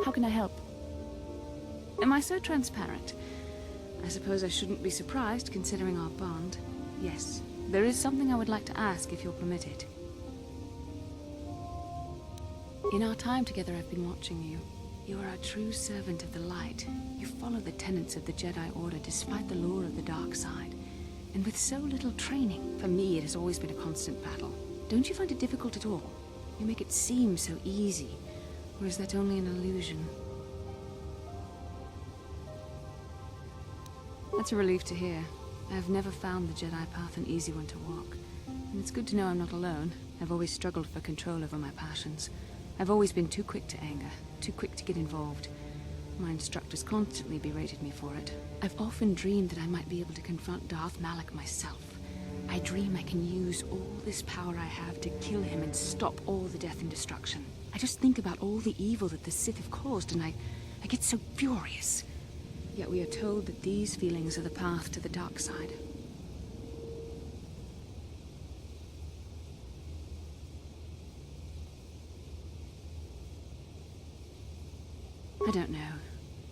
How can I help? Am I so transparent? I suppose I shouldn't be surprised, considering our bond. Yes, there is something I would like to ask, if you'll permit it. In our time together, I've been watching you. You are a true servant of the light. You follow the tenets of the Jedi Order despite the lure of the dark side. And with so little training, for me it has always been a constant battle. Don't you find it difficult at all? You make it seem so easy. Or is that only an illusion? That's a relief to hear. I've never found the Jedi path an easy one to walk. And it's good to know I'm not alone. I've always struggled for control over my passions. I've always been too quick to anger, too quick to get involved. My instructors constantly berated me for it. I've often dreamed that I might be able to confront Darth Malak myself. I dream I can use all this power I have to kill him and stop all the death and destruction. I just think about all the evil that the Sith have caused, and I get so furious. Yet we are told that these feelings are the path to the dark side. I don't know.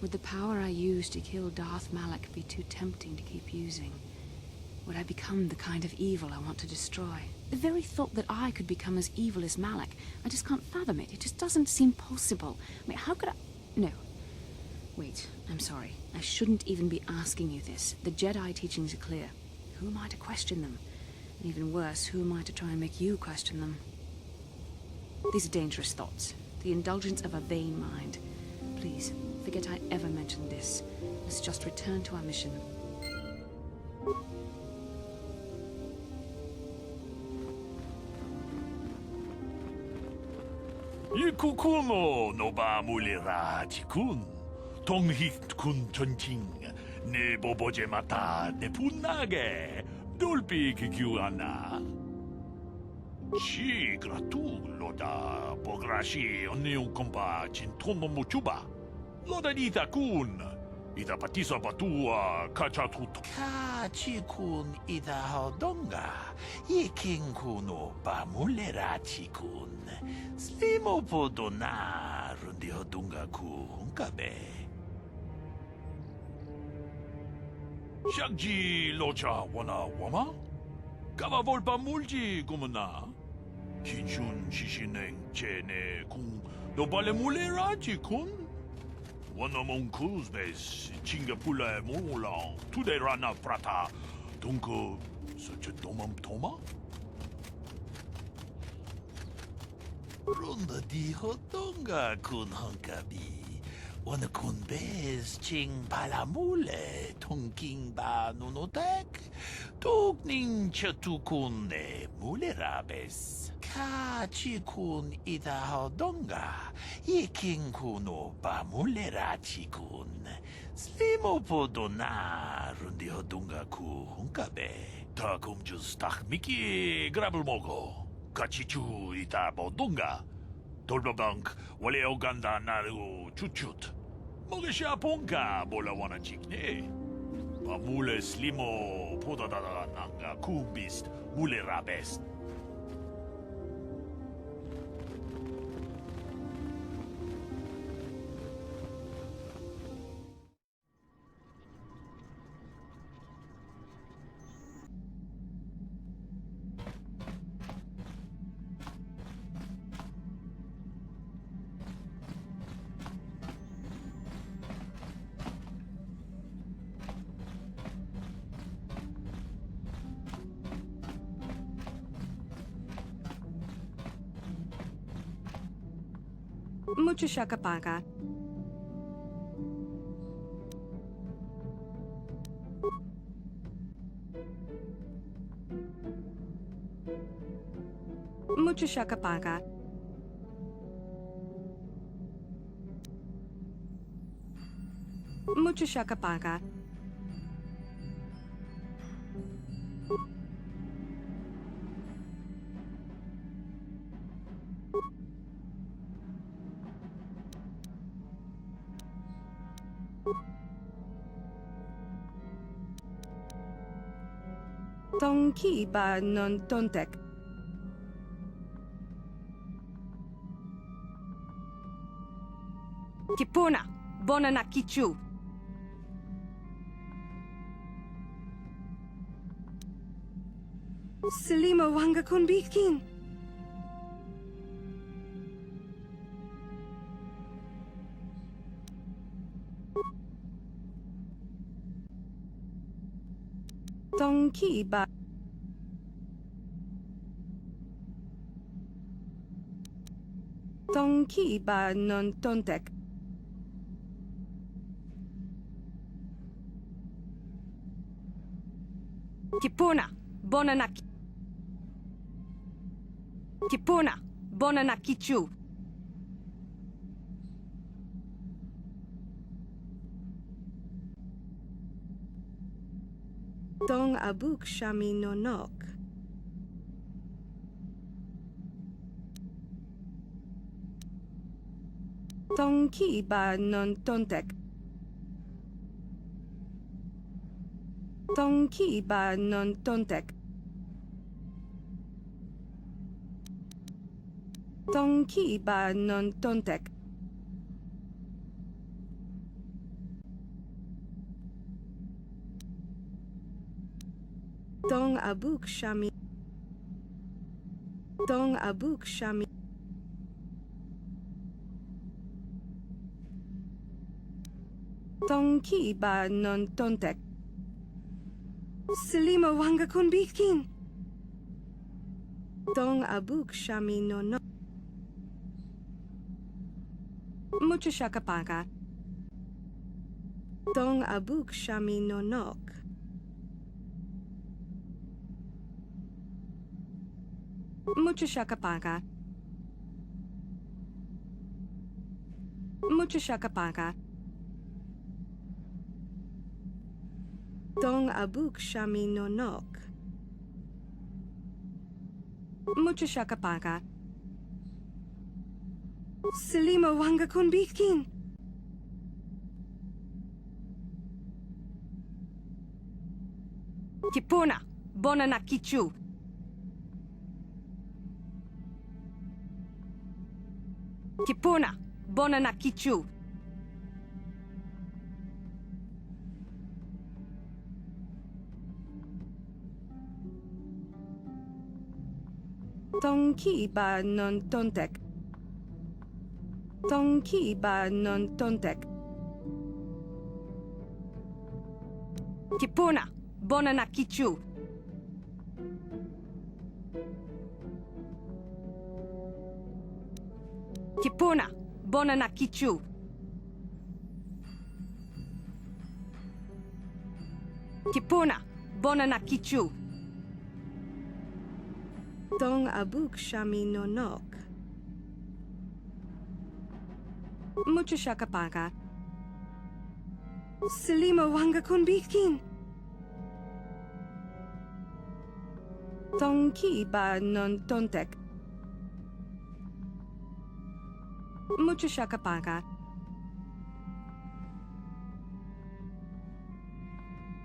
Would the power I use to kill Darth Malak be too tempting to keep using? Would I become the kind of evil I want to destroy? The very thought that I could become as evil as Malak, I just can't fathom it. It just doesn't seem possible. I mean, how could I... No. Wait, I'm sorry. I shouldn't even be asking you this. The Jedi teachings are clear. Who am I to question them? And even worse, who am I to try and make you question them? These are dangerous thoughts. The indulgence of a vain mind. Please, forget I ever mentioned this. Let's just return to our mission. Ikukumo no ba mulera tikun. Tonghik kun chonching. Ne boboje mata ne punage. Dolpi kikiuana. Chi gratu loda bograshi onion kompa chintomo mochuba. Loda dita kun. Ida patisa batua kachatut. Kachi kun ida hodonga. Yiking kuno ba mulera tikun. Slimo podona rundi hodunga ku hunkabe. Shagji locha wana wama? Kava volpa mulji gumana? Kinshun shishineng chene kung dobale mulera tikun? Wana mon kuzbes chingapula mola tude rana prata. Dunko such a domam toma? Runda di hodonga kun hunkabi. Wana kun bez ching palamule tonking ba nunotek. Tugning chatukun ne mulerabes. Ka chikun ida hodonga. Yiking kuno ba mulera chikun. Slimo podona rundi hodonga ku hunkabe. Ta kumjus tak miki grabelmogo. Kachichu ita bodunga. Tolbabank wale oganda naru chuchut. Mogesha ponka bola wana chikne. Mamule slimo podadada nanga kumbist mule rabest. Mucho shakapaka. Mucho shakapaga. Mucho shakapaga. Tonki ba non tontek. Kipuna, bona na kichu. Selima wanga kun bitkin. Tonki ba. Tonki ba non tontek. Kipuna, bona na Kipuna, bona na kichu. Tong abuk shami no nok. Tong ki ba non tontek. Tong ki ba non tontek. Tong ki ba non tontek. Tong abuk shami. Tong abuk shami. Tong ki ba non tontek. Selima wanga kun bitkin. Tong abuk shami no no. Mucho shakapaga. Tong abuk shami no nok. Mucho shakapaga. Mucho shakapaga. Tong abuk shami no nok. Mucho shakapaga. Selima wanga kun bitkin. Kipuna, bona na kichu. Kipuna, bona na kichu. Tong ki ba non tontek. Tong ki ba non tontek. Kipuna, bona na kichu. Kipuna, bona na kichu. Kipuna, bona na kichu. Tong abuk shami no nok. Mucho shakapaga. Selima wanga kun bitkin. Tong ki ba non tontek. Mucho shakapaga.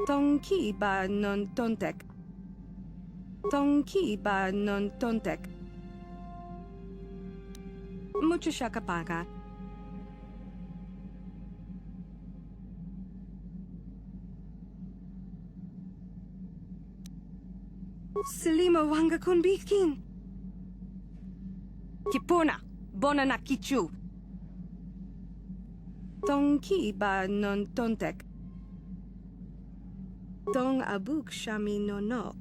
Tong ki ba non tontek. Tong ki ba non tontek. Mucho shakapaga. Selima wanga kun bitkin. Kipuna, bona na kichu. Tong ki ba non tontek. Tong abuk shami no nok.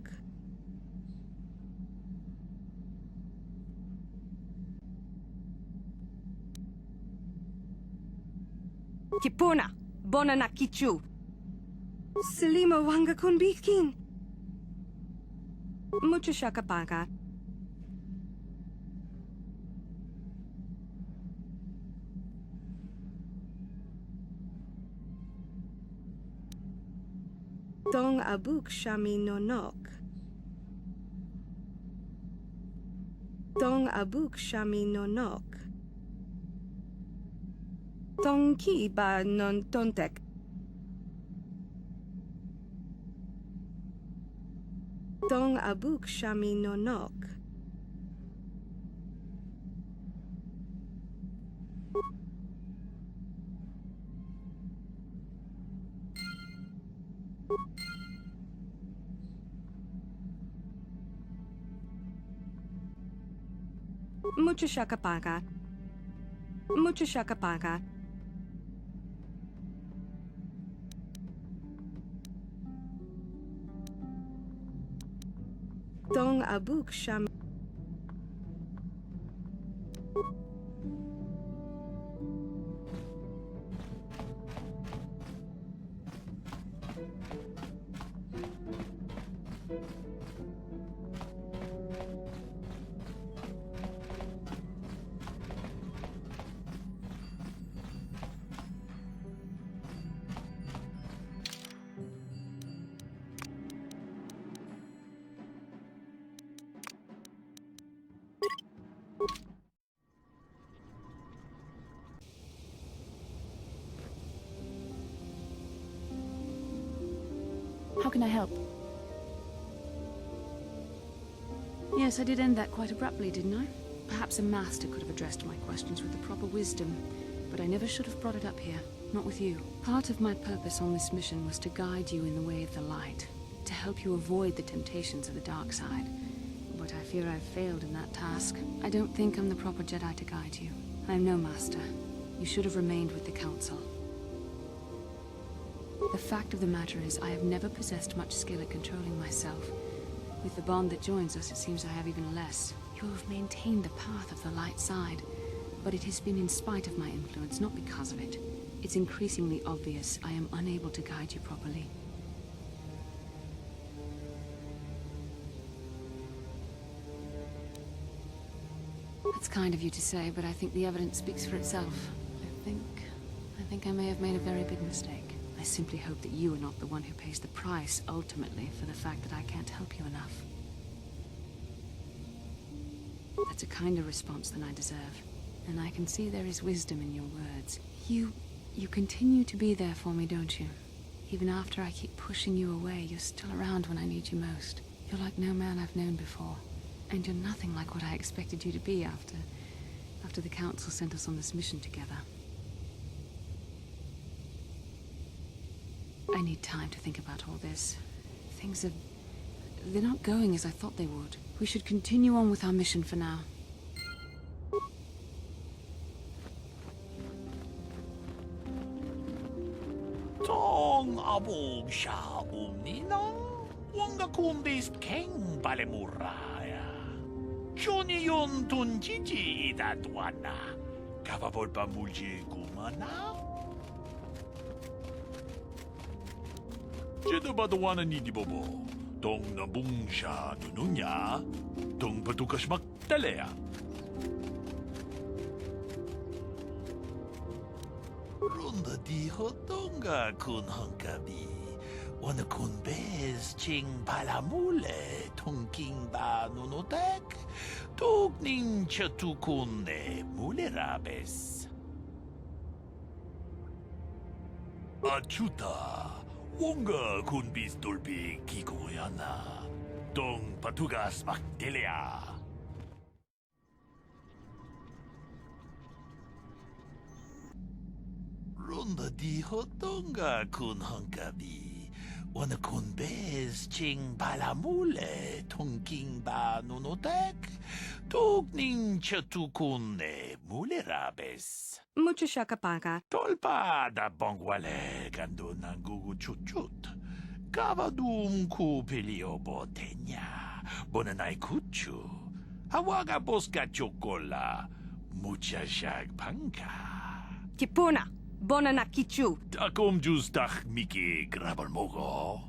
Kipuna, bona na kichu. Selima wanga kun bitkin. Mucho shakapaga. Tong abuk shami nonok. Tong abuk shami nonok. Tong ki ba non tontek. Tong abuk shami nonok. Mucho shakapaga. Mucho shakapaga. Tong abuk shami. How can I help? Yes, I did end that quite abruptly, didn't I? Perhaps a master could have addressed my questions with the proper wisdom, but I never should have brought it up here. Not with you. Part of my purpose on this mission was to guide you in the way of the light, to help you avoid the temptations of the dark side. But I fear I've failed in that task. I don't think I'm the proper Jedi to guide you. I'm no master. You should have remained with the Council. The fact of the matter is, I have never possessed much skill at controlling myself. With the bond that joins us, it seems I have even less. You have maintained the path of the light side, but it has been in spite of my influence, not because of it. It's increasingly obvious I am unable to guide you properly. That's kind of you to say, but I think the evidence speaks for itself. I think I may have made a very big mistake. I simply hope that you are not the one who pays the price, ultimately, for the fact that I can't help you enough. That's a kinder response than I deserve, and I can see there is wisdom in your words. You continue to be there for me, don't you? Even after I keep pushing you away, you're still around when I need you most. You're like no man I've known before, and you're nothing like what I expected you to be after the Council sent us on this mission together. I need time to think about all this. They're not going as I thought they would. We should continue on with our mission for now. Tong abog siya umnina. Wanga kumbis keng balemuraya. Johnny yon tunjiji idatwana. Kavavol pa mulji kumana. Jeda badawana ni di bobo. Tong nabung siya nununya. Tong patukas magtalea. Ronda di hotonga kun hangkabi. Wana kun bez ching palamule. Tong king ba nunotek. Tog ning chatukun ne mulerabes. Achuta. Wonga kun bis dolpi kikoyana. Tong patugas magtelea. Ronda di hotonga kun hangkabi. Wana kun bez ching palamule. Tong king ba nunotek. Tog ning chatukun ne mulerabes. Mucho shakapaga. Tolpa da bongwale gando nangugu chuchut. Kavadum ku pelio botenya. Bonanai kuchu. Hawaga boska chokola. Mucha shag panka. Kipuna. Bonana kichu. Takom justach miki grabalmogo.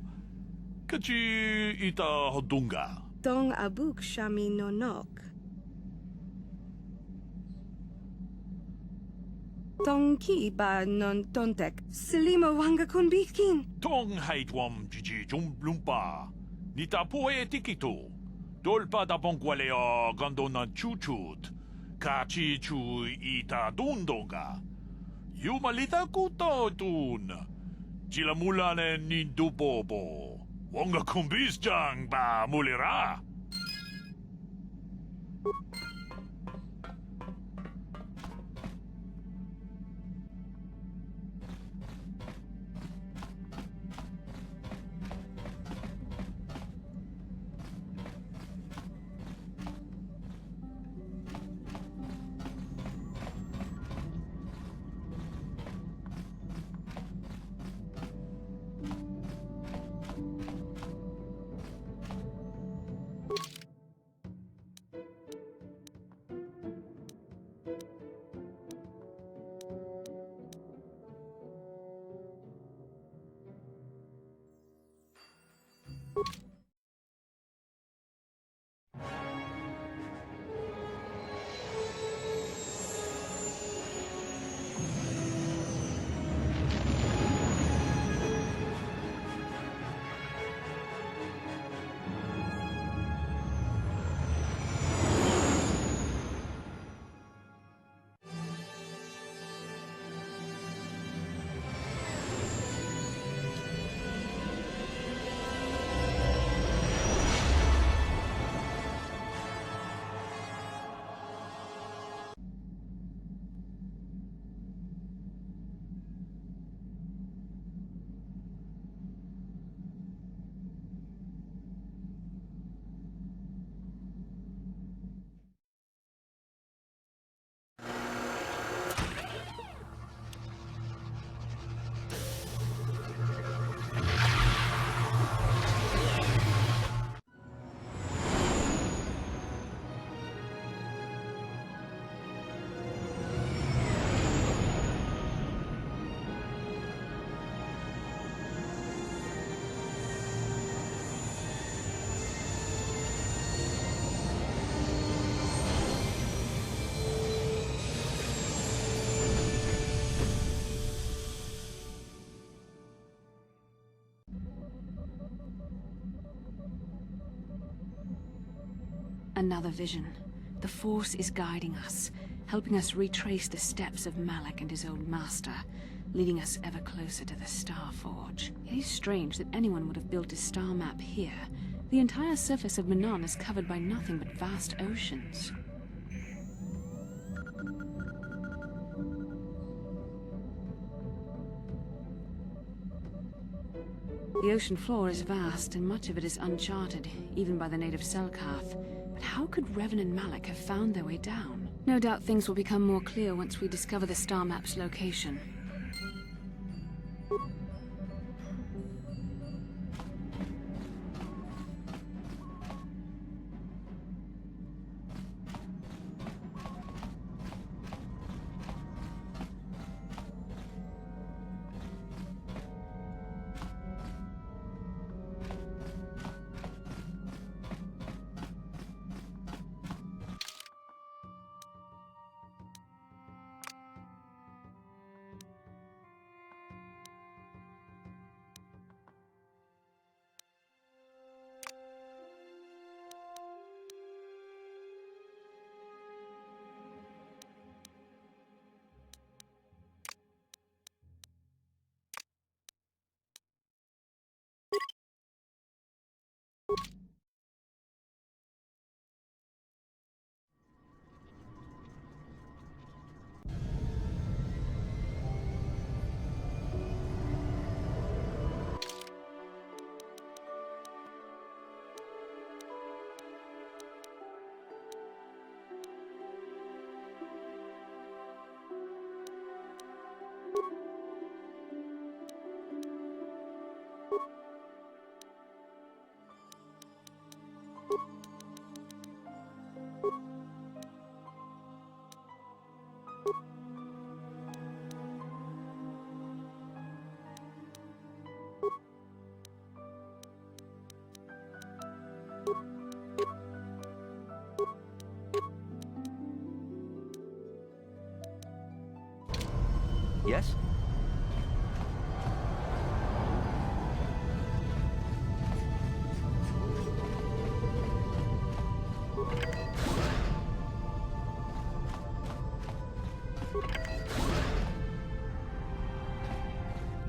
Kachi ita hodunga. Tong abuk shami nonok. Tonki ba non tontek. Selima wanga kun bikin. Tong hait wam jiji jum lumpa. Nita poe tikito. Dolpa da bongwaleo gondona chuchut. Kachi chu ita dundonga. Yumalita kuto tun. Chila mulane ni dubobo. Wonga kumbis jang ba mulira. Another vision. The Force is guiding us, helping us retrace the steps of Malak and his old master, leading us ever closer to the Star Forge. It is strange that anyone would have built a star map here. The entire surface of Manaan is covered by nothing but vast oceans. The ocean floor is vast, and much of it is uncharted, even by the native Selkath. But how could Revan and Malak have found their way down? No doubt things will become more clear once we discover the star map's location. Yes?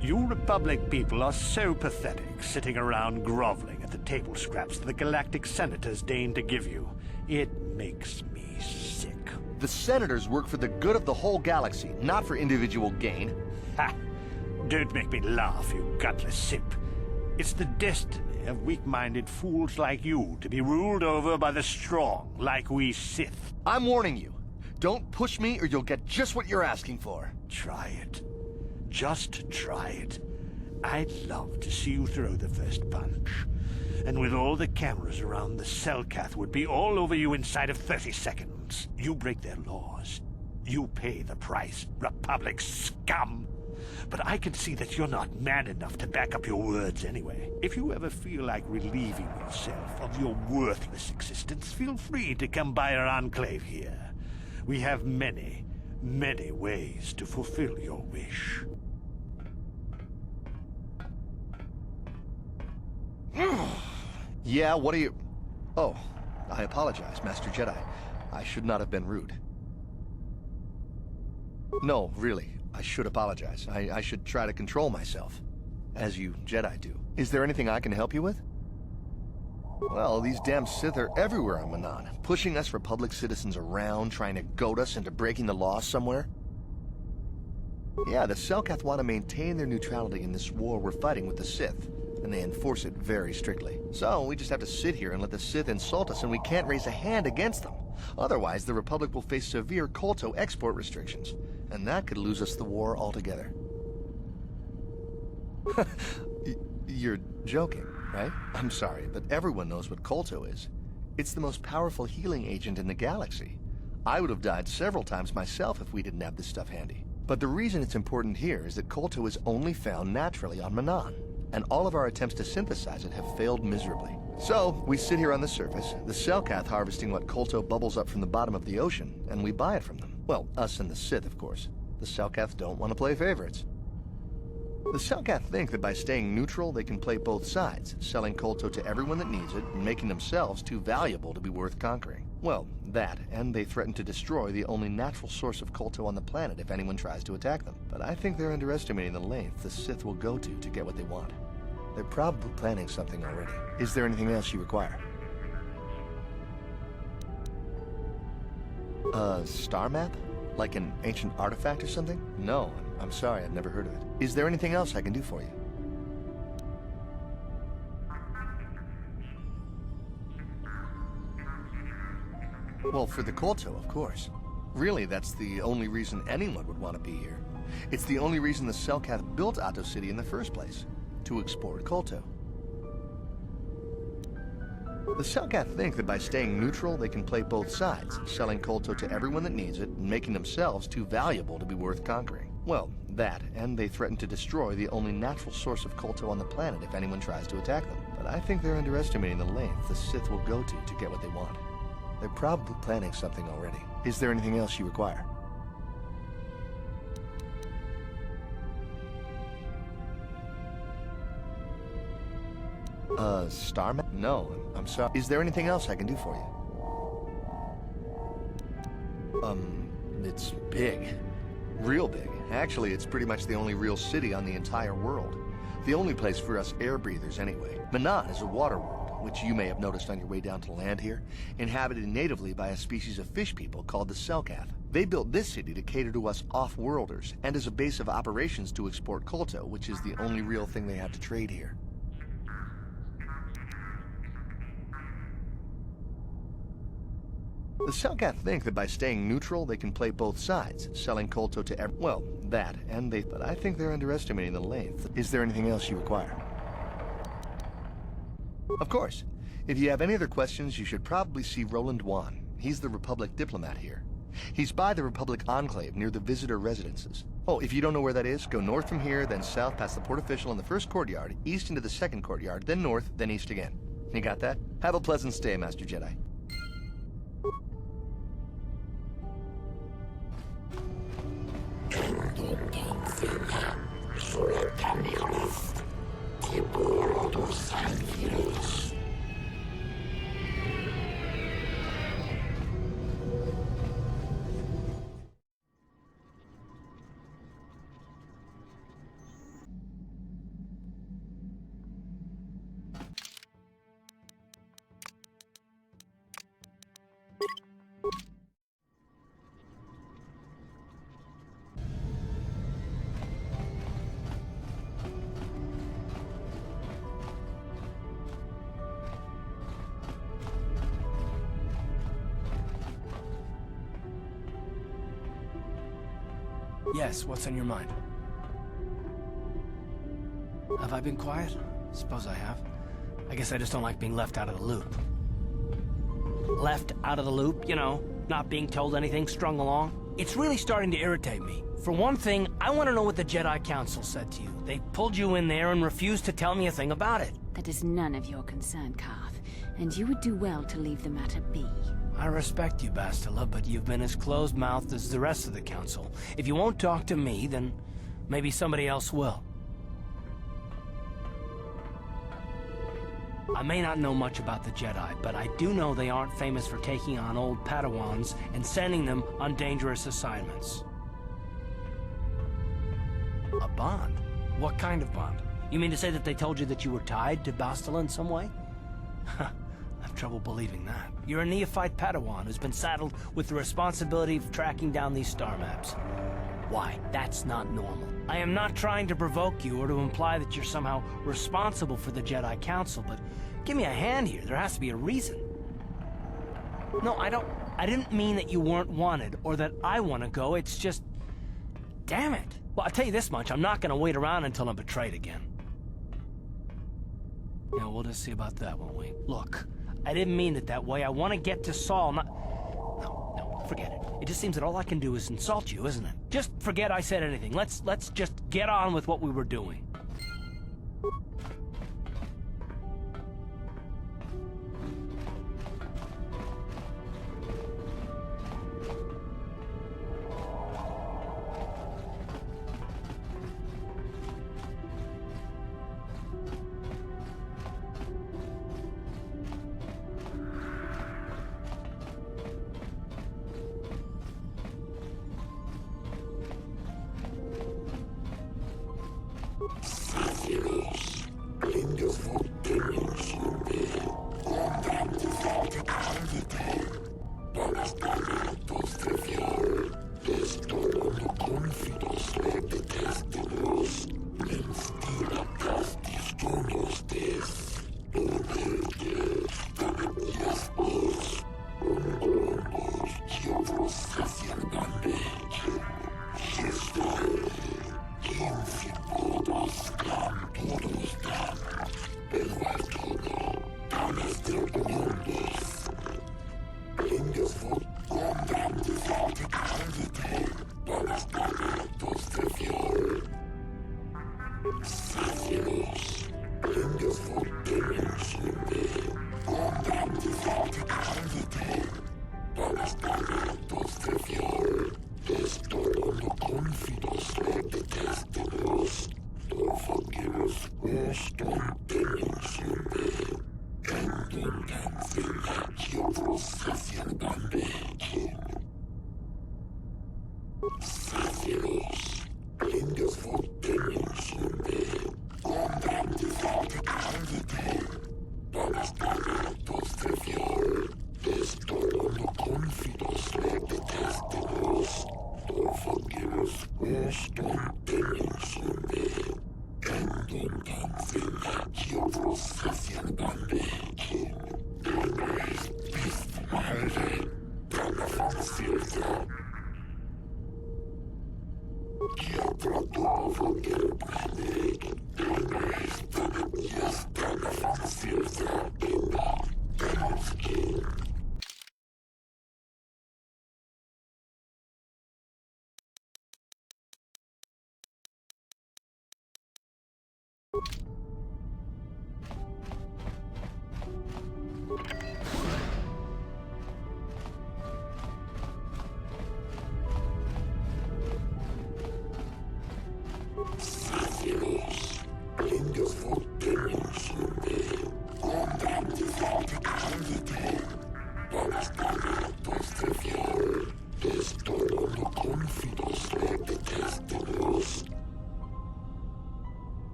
You Republic people are so pathetic, sitting around groveling at the table scraps the galactic senators deign to give you. It makes me sick. The senators work for the good of the whole galaxy, not for individual gain. Ha! Don't make me laugh, you gutless simp. It's the destiny of weak-minded fools like you to be ruled over by the strong, like we Sith. I'm warning you. Don't push me or you'll get just what you're asking for. Try it. Just try it. I'd love to see you throw the first punch. And with all the cameras around, the Selkath would be all over you inside of 30 seconds. You break their laws. You pay the price, Republic scum. But I can see that you're not man enough to back up your words anyway. If you ever feel like relieving yourself of your worthless existence, feel free to come by our enclave here. We have many, many ways to fulfill your wish. Yeah, what are you... Oh, I apologize, Master Jedi. I should not have been rude. No, really, I should apologize. I should try to control myself, as you Jedi do. Is there anything I can help you with? Well, these damn Sith are everywhere on Manaan, pushing us Republic citizens around, trying to goad us into breaking the law somewhere. Yeah, the Selkath want to maintain their neutrality in this war we're fighting with the Sith, and they enforce it very strictly. So we just have to sit here and let the Sith insult us, and we can't raise a hand against them. Otherwise, the Republic will face severe Kolto export restrictions, and that could lose us the war altogether. You're joking, right? I'm sorry, but everyone knows what Kolto is. It's the most powerful healing agent in the galaxy. I would have died several times myself if we didn't have this stuff handy. But the reason it's important here is that Kolto is only found naturally on Manaan, and all of our attempts to synthesize it have failed miserably. So, we sit here on the surface, the Selkath harvesting what Kolto bubbles up from the bottom of the ocean, and we buy it from them. Well, us and the Sith, of course. The Selkath don't want to play favorites. The Selkath think that by staying neutral, they can play both sides, selling Kolto to everyone that needs it, and making themselves too valuable to be worth conquering. Well, that, and they threaten to destroy the only natural source of Kolto on the planet if anyone tries to attack them. But I think they're underestimating the length the Sith will go to get what they want. They're probably planning something already. Is there anything else you require? A star map? Like an ancient artifact or something? No, I'm sorry, I've never heard of it. Is there anything else I can do for you? Well, for the Kolto, of course. Really, that's the only reason anyone would want to be here. It's the only reason the Selkath built Ahto City in the first place. To export Kolto. The Selkath think that by staying neutral, they can play both sides, selling Kolto to everyone that needs it, and making themselves too valuable to be worth conquering. Well, that, and they threaten to destroy the only natural source of Kolto on the planet if anyone tries to attack them. But I think they're underestimating the length the Sith will go to get what they want. They're probably planning something already. Is there anything else you require? Star map? No, I'm sorry. Is there anything else I can do for you? It's big. Real big. Actually, it's pretty much the only real city on the entire world. The only place for us air breathers, anyway. Manaan is a water world, which you may have noticed on your way down to land here, inhabited natively by a species of fish people called the Selkath. They built this city to cater to us off-worlders, and as a base of operations to export Kolto, which is the only real thing they have to trade here. The Selkath think that by staying neutral, they can play both sides, selling Kolto to well, that, and they... But I think they're underestimating the length. Is there anything else you require? Of course. If you have any other questions, you should probably see Roland Wan. He's the Republic diplomat here. He's by the Republic Enclave near the visitor residences. Oh, if you don't know where that is, go north from here, then south past the port official in the first courtyard, east into the second courtyard, then north, then east again. You got that? Have a pleasant stay, Master Jedi. Yes, what's on your mind? Have I been quiet? Suppose I have. I guess I just don't like being left out of the loop. Left out of the loop, you know, not being told anything, strung along. It's really starting to irritate me. For one thing, I want to know what the Jedi Council said to you. They pulled you in there and refused to tell me a thing about it. That is none of your concern, Carth, and you would do well to leave the matter be. I respect you, Bastila, but you've been as closed-mouthed as the rest of the Council. If you won't talk to me, then maybe somebody else will. I may not know much about the Jedi, but I do know they aren't famous for taking on old Padawans and sending them on dangerous assignments. A bond? What kind of bond? You mean to say that they told you that you were tied to Bastila in some way? I have trouble believing that. You're a neophyte Padawan who's been saddled with the responsibility of tracking down these star maps. Why? That's not normal. I am not trying to provoke you or to imply that you're somehow responsible for the Jedi Council, but give me a hand here. There has to be a reason. No, I didn't mean that you weren't wanted or that I want to go. It's just... Damn it. Well, I'll tell you this much. I'm not going to wait around until I'm betrayed again. Yeah, we'll just see about that, won't we? Look, I didn't mean it that way. I want to get to Saul, not... No, forget it. It just seems that all I can do is insult you, isn't it? Just forget I said anything. Let's just get on with what we were doing.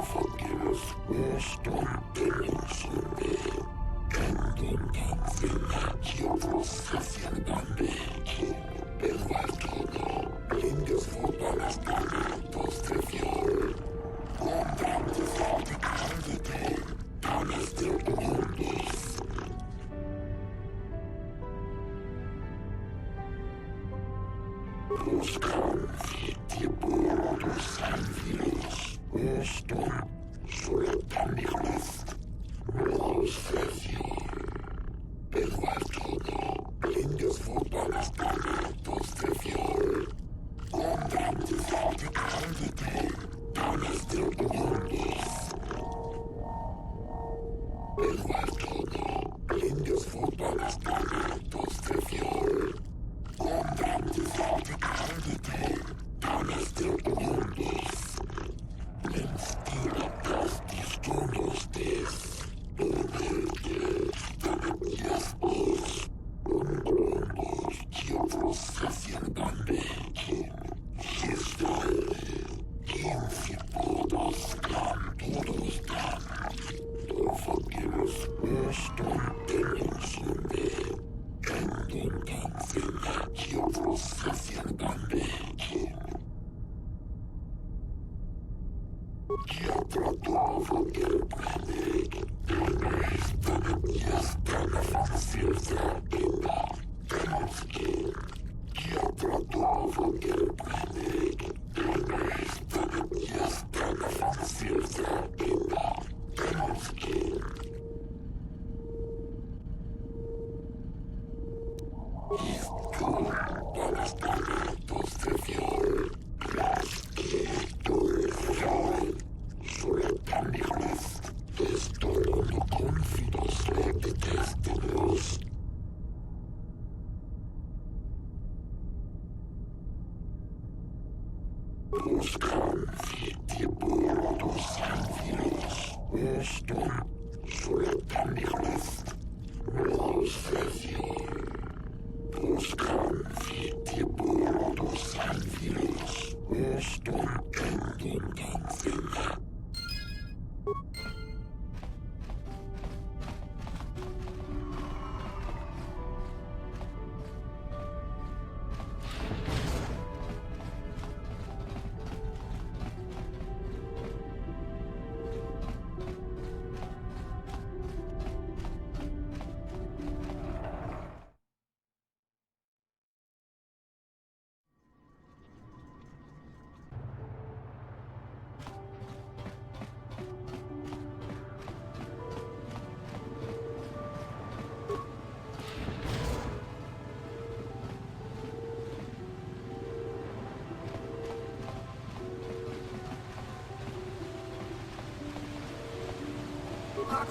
Forgive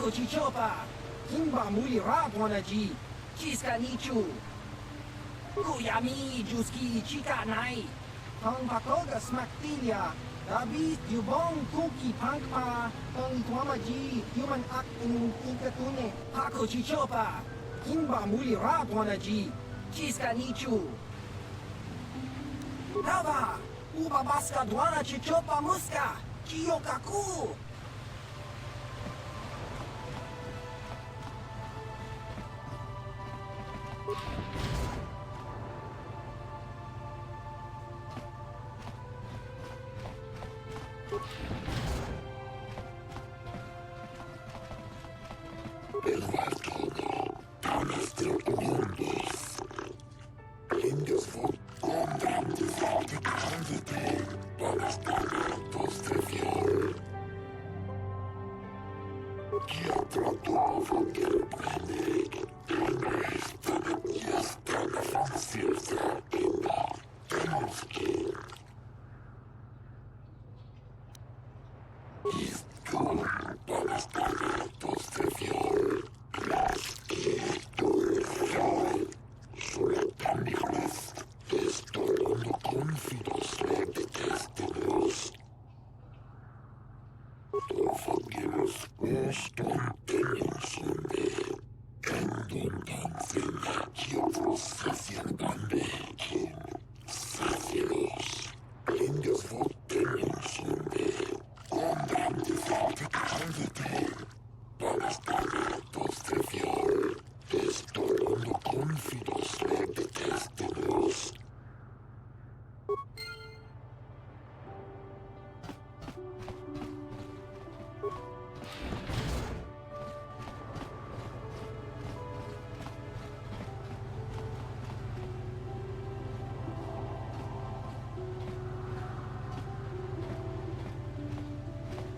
Ako Chichopa, Kimba Muli Raponaji, Chiska Nichu, Kuyami Juski Chika Nai, Tong Patoga Smaktilia, Dabi Yubong Kuki Pankpa, Tong Tuamaji, Human Act in Inkatune, Ako Chichopa, Kimba Muli Raponaji, Chiska Nichu. Hava, Ubabaska Dwana Chichopa Muska, Chiyokaku.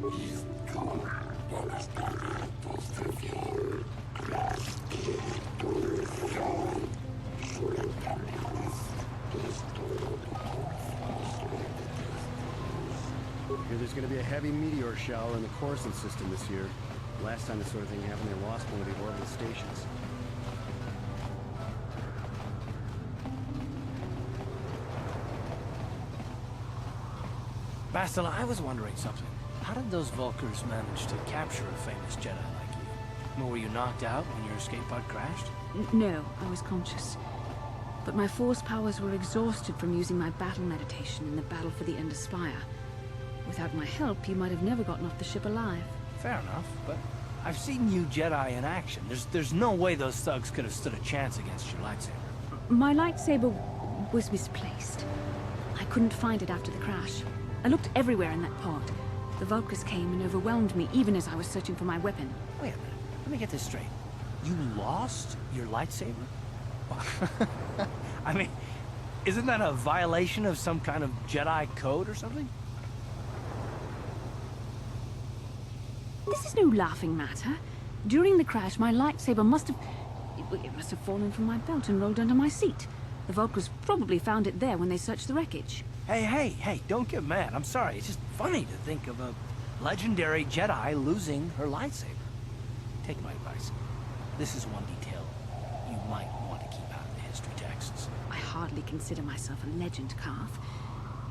Here there's going to be a heavy meteor shower in the Coruscant system this year. Last time this sort of thing happened, they lost one of the orbital stations. Bastila, I was wondering something. How did those Vulkars manage to capture a famous Jedi like you? I mean, were you knocked out when your escape pod crashed? No, I was conscious. But my force powers were exhausted from using my battle meditation in the battle for the Ender Spire. Without my help, you might have never gotten off the ship alive. Fair enough, but I've seen you Jedi in action. There's no way those thugs could have stood a chance against your lightsaber. My lightsaber was misplaced. I couldn't find it after the crash. I looked everywhere in that pod. The Vulkars came and overwhelmed me even as I was searching for my weapon. Wait a minute. Let me get this straight. You lost your lightsaber? I mean, isn't that a violation of some kind of Jedi code or something? This is no laughing matter. During the crash, my lightsaber must have fallen from my belt and rolled under my seat. The Vulkars probably found it there when they searched the wreckage. Hey, don't get mad. I'm sorry. It's just funny to think of a legendary Jedi losing her lightsaber. Take my advice. This is one detail you might want to keep out of the history texts. I hardly consider myself a legend, Carth.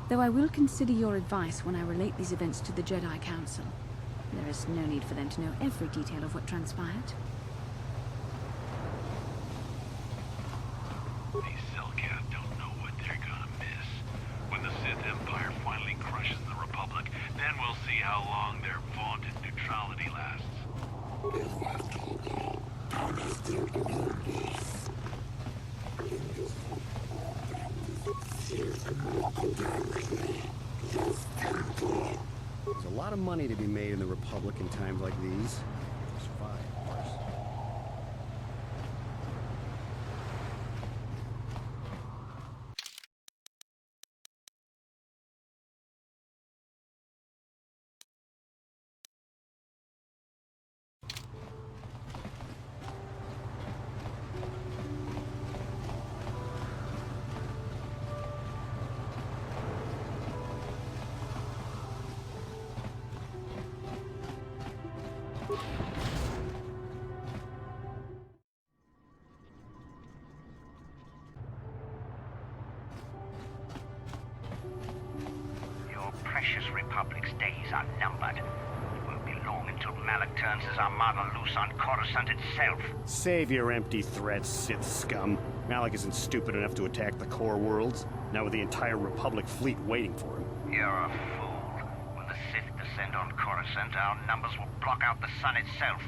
Though I will consider your advice when I relate these events to the Jedi Council. There is no need for them to know every detail of what transpired. These Selkath don't know what they're gonna miss. When the Sith Empire finally crushes the Republic, then we'll see how long their vaunted neutrality lasts. There's a lot of money to be made in the Republic in times like these. To survive, of course. Your precious Republic's days are numbered. It won't be long until Malak turns his armada loose on Coruscant itself. Save your empty threats, Sith scum. Malak isn't stupid enough to attack the core worlds, now with the entire Republic fleet waiting for him. You're a fool. When the Sith descend on Coruscant, our numbers will block out the sun itself.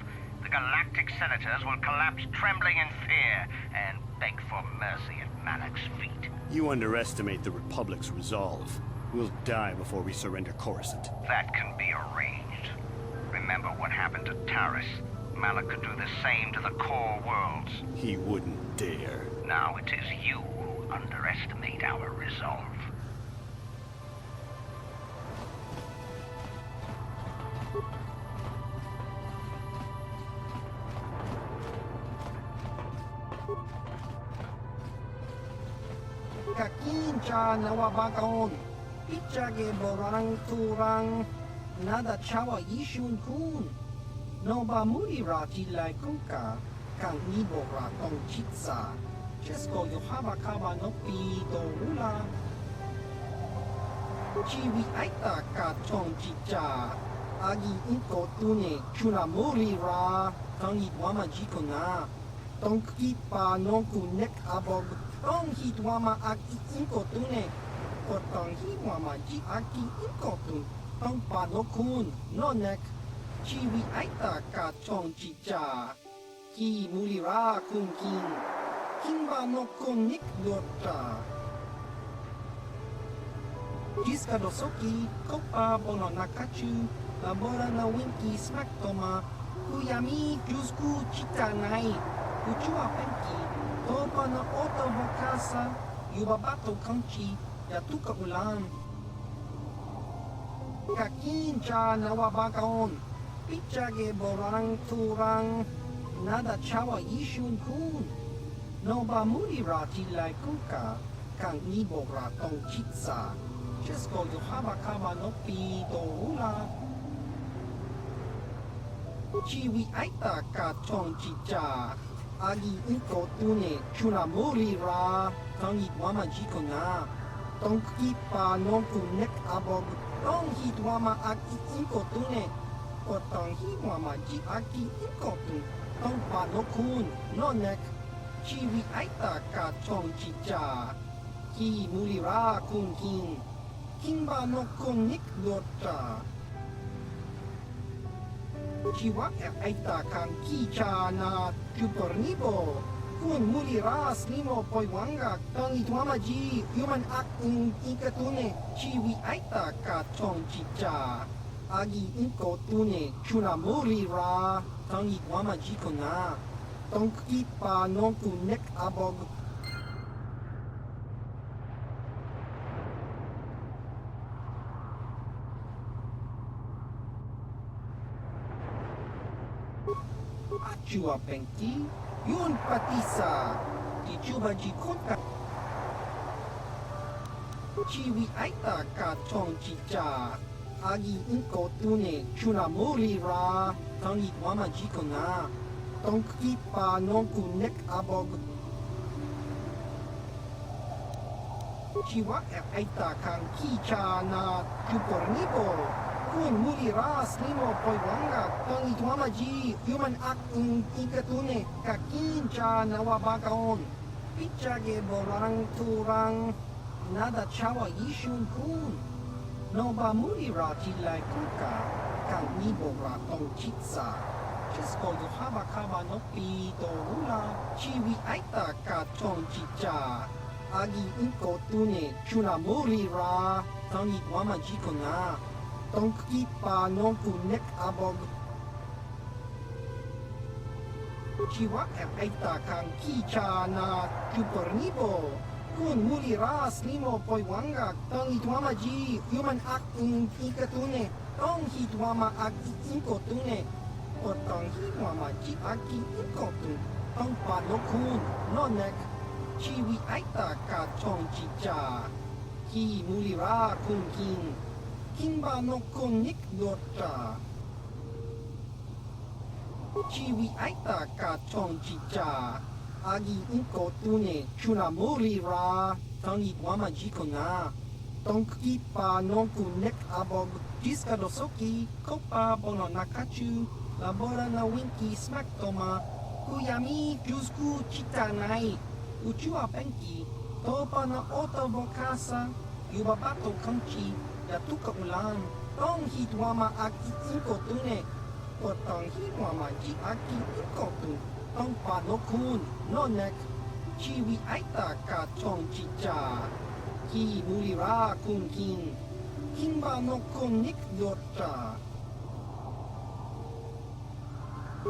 The galactic senators will collapse trembling in fear and beg for mercy at Malak's feet. You underestimate the Republic's resolve. We'll die before we surrender Coruscant. That can be arranged. Remember what happened to Taris. Malak could do the same to the core worlds. He wouldn't dare. Now it is you who underestimate our resolve. Kakincha nawabakon. Pichage borang turang. Nada chawa yishun kun. No ba muri rati lai kuka. Kang ibo ratong chitsa. Chesko yohaba kaba no pi do ula. Chiwi aita ka chong chicha. Agi inko tune chuna muri ra. Kang itwama jiko na. Tong kipa no kunek abog. Tong hitwama aki inko tune. Kotong hitwama ji aki inko tune. Tong pa no kun no nek. Chiwi aita ka chong chicha. Ki mulira kun kin. Kimba no konik lota. Jiska dosoki, kopa bono nakachu, labora na winki smack toma, kuyami jusku chitanai, uchua penki, topa na oto bokasa, yubabato kanchi, yatuka ulan. kakin cha nawabakaon. Pichage borang turang. Nada chawa ishun kun. No ba muli rati lai kuka. Kang ibo ratong chitsa. Chesko yo habakaba no pi do ula. Chiwi aita ka tong chicha. Agi inko tune chuna muri ra. Tong hit wama jiko na. Tong kipa non kunek abog. Tong hit wama agi inko tune. O tong hit wama ji agi inko tune. Tong pa no kun no nek. Chiwi aita ka tong chicha. Ki muri ra kun king. King ba no kun nik dota. Chiwa aita kang kicha na chupornibo. Kun muli ras limo poi wanga tong itwama ji human act in ikatune. Chiwi aita ka tong chicha. Agi inko tune chuna muli ra. Tong itwama ji ko na. Tong kipa non kunek abog. Chua penki, yun patisa, di chuba ji konka. Chiwi aita ka tong chicha, agi inko tune chuna muli ra, tong itwama ji ko na, tong kipa non kunek abog. Chiwa aita kang kicha na chupornibo. Kun muli ras limo poi wanga tong itwama ji human act in ikatune kakin cha nawabakaon. Pichage borang turang nada chawa ishun kun. No ba muli rati lai kuka kang nibo ratong chitsa. Chesko yo habakaba no pi do ula. Chiwi aita ka tong chicha. Agi inko tune chuna muli ra tong itwama ji ko na. Tong kipa non kunek abog. Chiwa aita kang kicha na chupornibo. Kun muli ras limo poi wanga tong itwama ji human act in ikatune. Tong hitwama ag inko tune. O tong hitwama ji agi inko tune. Tong pa no kun no nek. Chiwi aita ka tong chicha. Ki muli ra kun king. Kimba no konik dota. Chiwi aita ka tong chicha. Agi inko tune chuna mori ra. Tong itwama jiko na. Tong kipa non kunek abog. Jiska dosoki kopa bono nakachu. Labora na winki smack toma. Kuyami jusku chita nai. Uchua penki. Topa na oto bokasa. Yubabato kanchi. Yatuka ulan, tong hitwama aki inko tune, o tong hitwama ji aki inko tune, tong pa no kun, no nek, chiwi aita ka tong chicha, ki muli ra kun king, kimba no kun nik dota.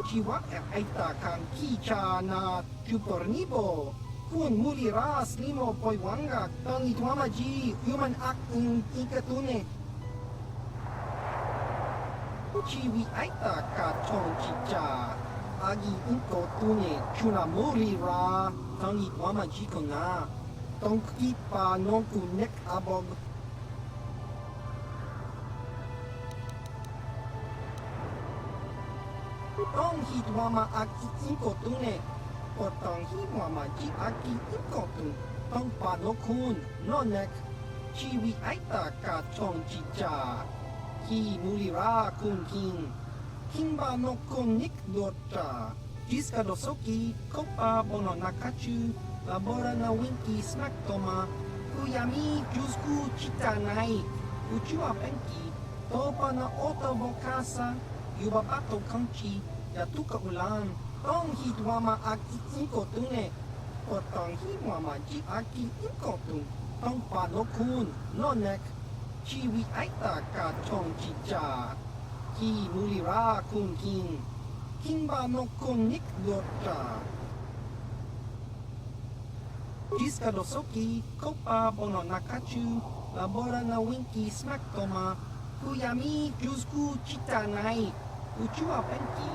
Chiwa aita kang kicha na chupornibo. Kun muli ras limo poi wanga tong itwama ji human act in ikatune. Chiwi aita ka tong chicha. Agi inko tune chuna muli ra. Tong itwama ji ko na. Tong kipa non kunek abog. Tong hitwama agi inko tune. O tong hitwama ji aki inko tune. Tong pa no kun no nek. Chiwi aita ka tong chicha. Ki muli ra kun king. Kimba no konik dota. Jiska dosoki kopa bono nakachu. Labora na winki smack toma. Kuyami jusku chita nai. Uchua penki. Topa na oto bokasa. Yubabato kanchi. Yatuka ulan. Tong hitwama aki inko tune. O tong hitwama ji aki inko tune. Tong pa no kun no nek. Chiwi aita ka tong chicha. Ki muli ra kun king. Kimba no konik dota. Jiska dosoki kopa bono nakachu. Labora na winki smack toma. Kuyami Jusku Chitanai, Uchua Penki,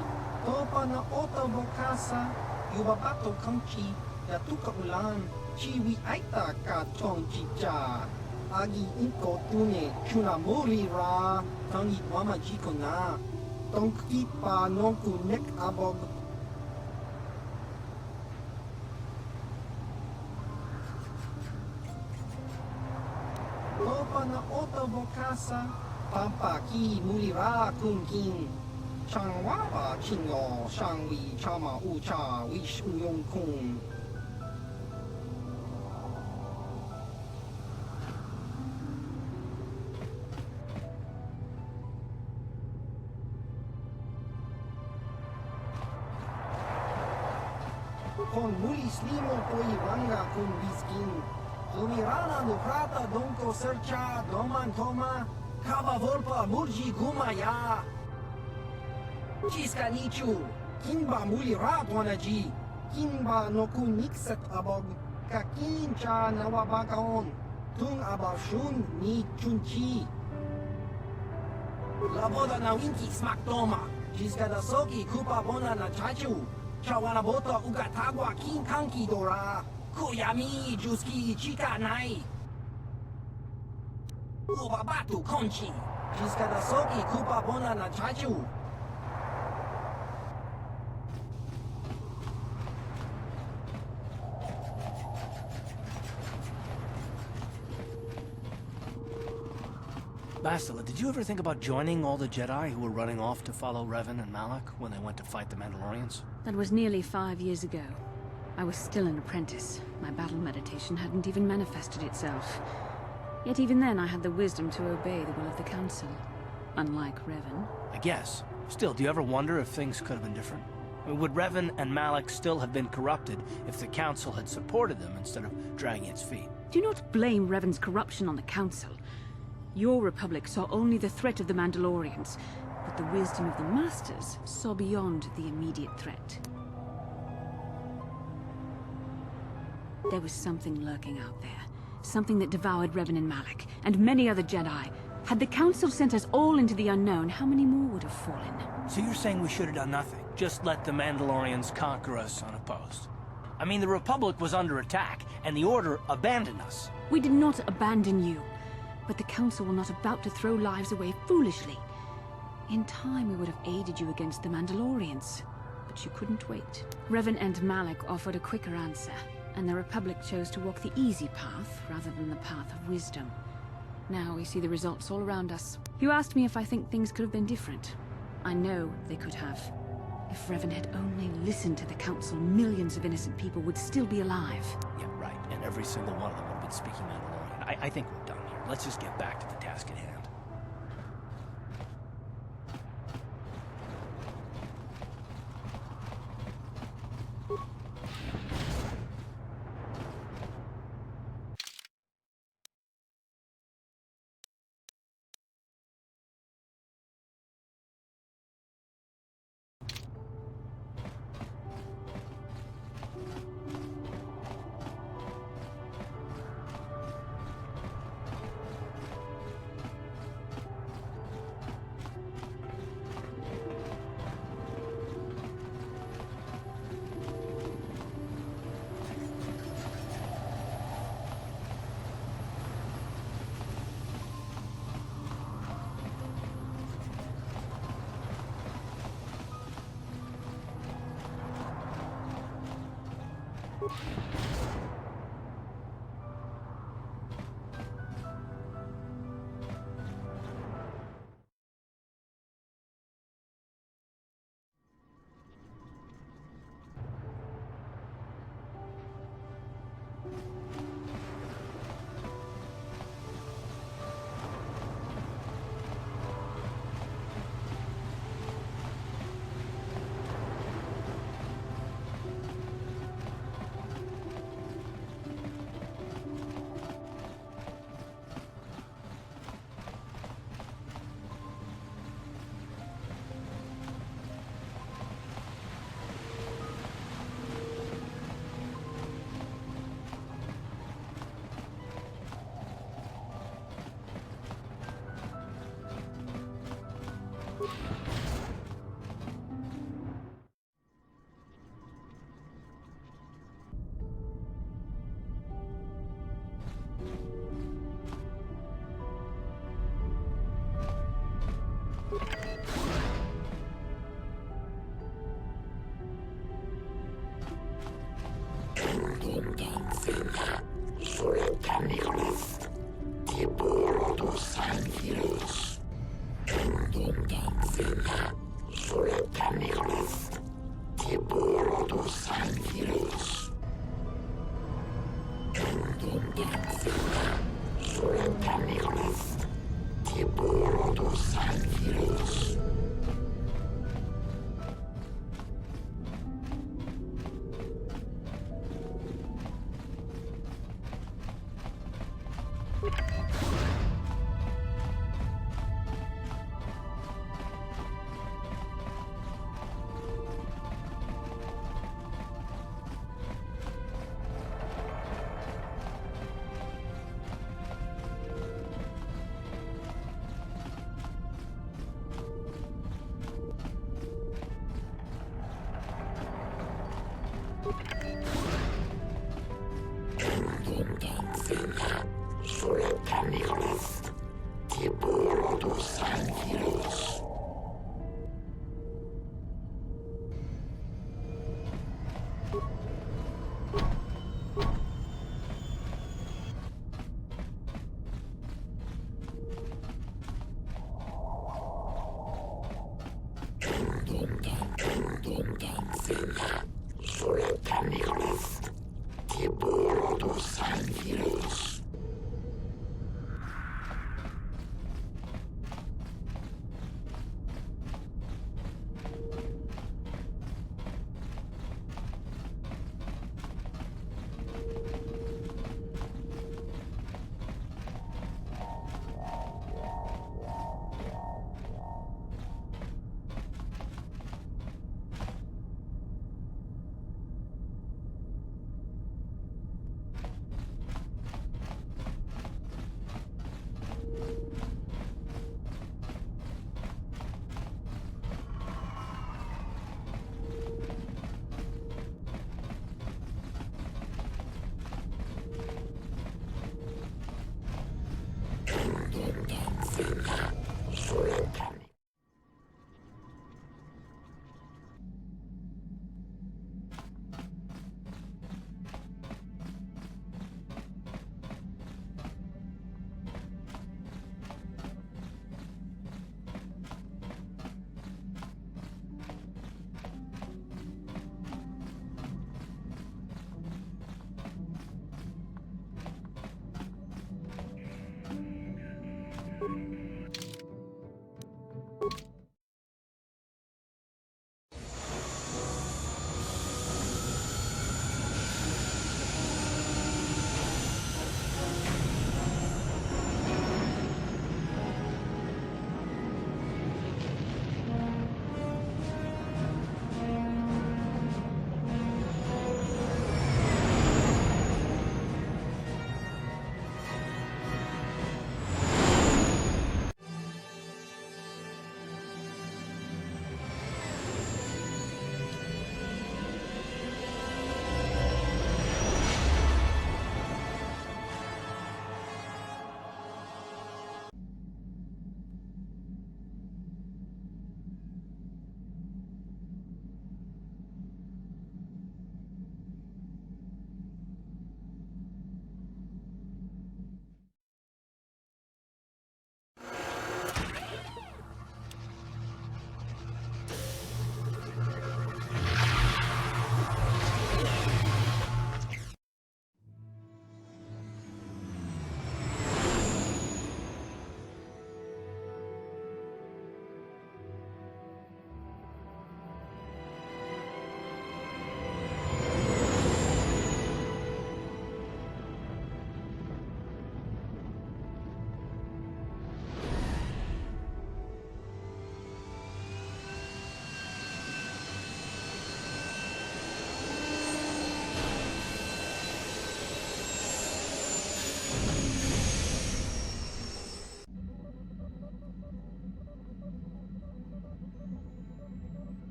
Topa na Oto Bokasa, Yubabato Kamchi, Yatuka Ulan, Chiwi Aita Ka Chong Chicha, Agi Inko Tune, Chunamuri Ra, Tangi Wama Jikona, Tonki Pa Nonku Nek Abog. Topa na Oto Bokasa, Pampa Ki Mulira Kunkin, Changwawa Chingo, Shangwi Chama Ucha, Wish Uyong Kun. Con Mulis Limo Poiranga Kun Biskin. Lumirana Luprata Donko Sercha Doman Toma Kaba Volpa Murji Gumaya Chiska Nichu Kinba Mulira Twanaji Kinba Noku Nixet Abog Kakincha Nawabakaon Tung Abashun Ni Chunchi Laboda na Winki Smak Toma Chiska da Soki Kupa Bona na Chachu Chawana Bota Ugatagwa Kin Kanki Dora Kuyami Juski Chika Nai Ubabatu Konchi Jiska da Soki Kupa Bona na Chachu Bastila, did you ever think about joining all the Jedi who were running off to follow Revan and Malak when they went to fight the Mandalorians? That was nearly 5 years ago. I was still an apprentice. My battle meditation hadn't even manifested itself. Yet even then I had the wisdom to obey the will of the Council. Unlike Revan. I guess. Still, do you ever wonder if things could have been different? I mean, would Revan and Malak still have been corrupted if the Council had supported them instead of dragging its feet? Do not blame Revan's corruption on the Council. Your Republic saw only the threat of the Mandalorians, but the wisdom of the Masters saw beyond the immediate threat. There was something lurking out there. Something that devoured Revan and Malak, and many other Jedi. Had the Council sent us all into the unknown, how many more would have fallen? So you're saying we should have done nothing? Just let the Mandalorians conquer us unopposed? I mean, the Republic was under attack, and the Order abandoned us. We did not abandon you. But the Council were not about to throw lives away foolishly. In time, we would have aided you against the Mandalorians. But you couldn't wait. Revan and Malak offered a quicker answer, and the Republic chose to walk the easy path rather than the path of wisdom. Now we see the results all around us. You asked me if I think things could have been different. I know they could have. If Revan had only listened to the Council, millions of innocent people would still be alive. Yeah, right. And every single one of them would have been speaking Mandalorian. I think we're done here. Let's just get back to the task at hand.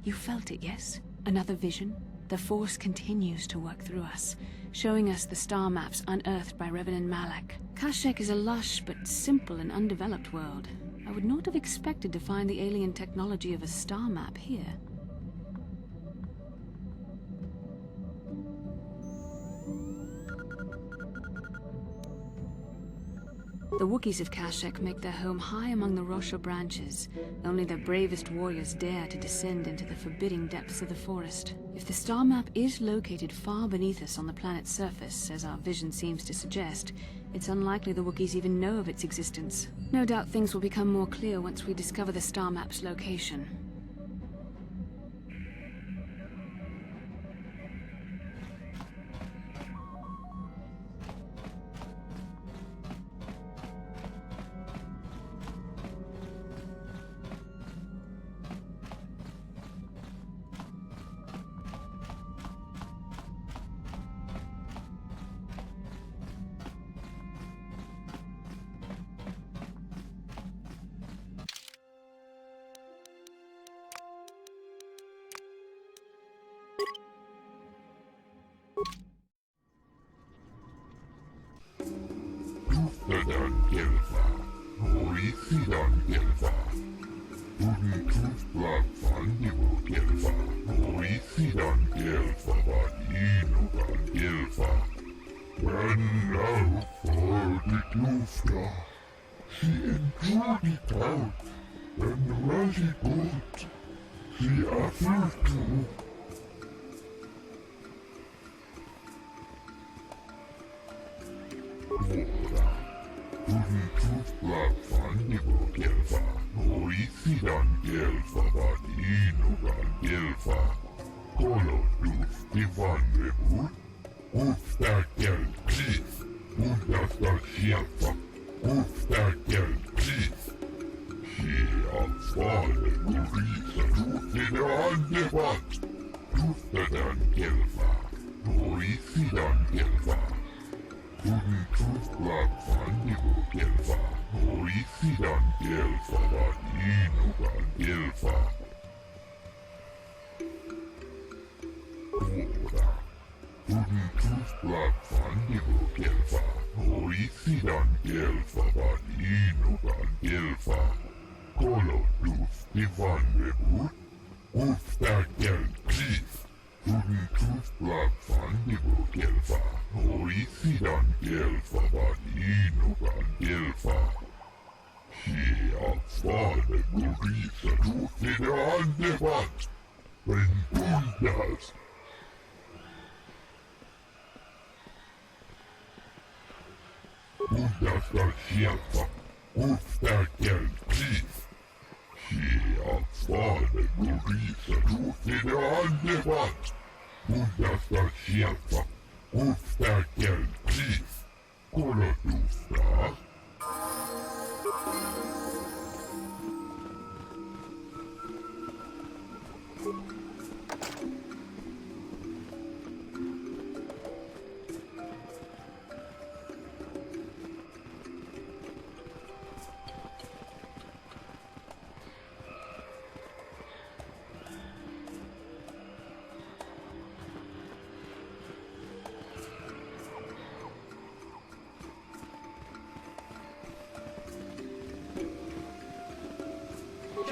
You felt it, yes? Another vision? The Force continues to work through us, showing us the star maps unearthed by Reverend Malak. Kashyyyk is a lush but simple and undeveloped world. I would not have expected to find the alien technology of a star map here. The Wookiees of Kashyyyk make their home high among the Rosha branches. Only their bravest warriors dare to descend into the forbidding depths of the forest. If the star map is located far beneath us on the planet's surface, as our vision seems to suggest, it's unlikely the Wookiees even know of its existence. No doubt things will become more clear once we discover the star map's location.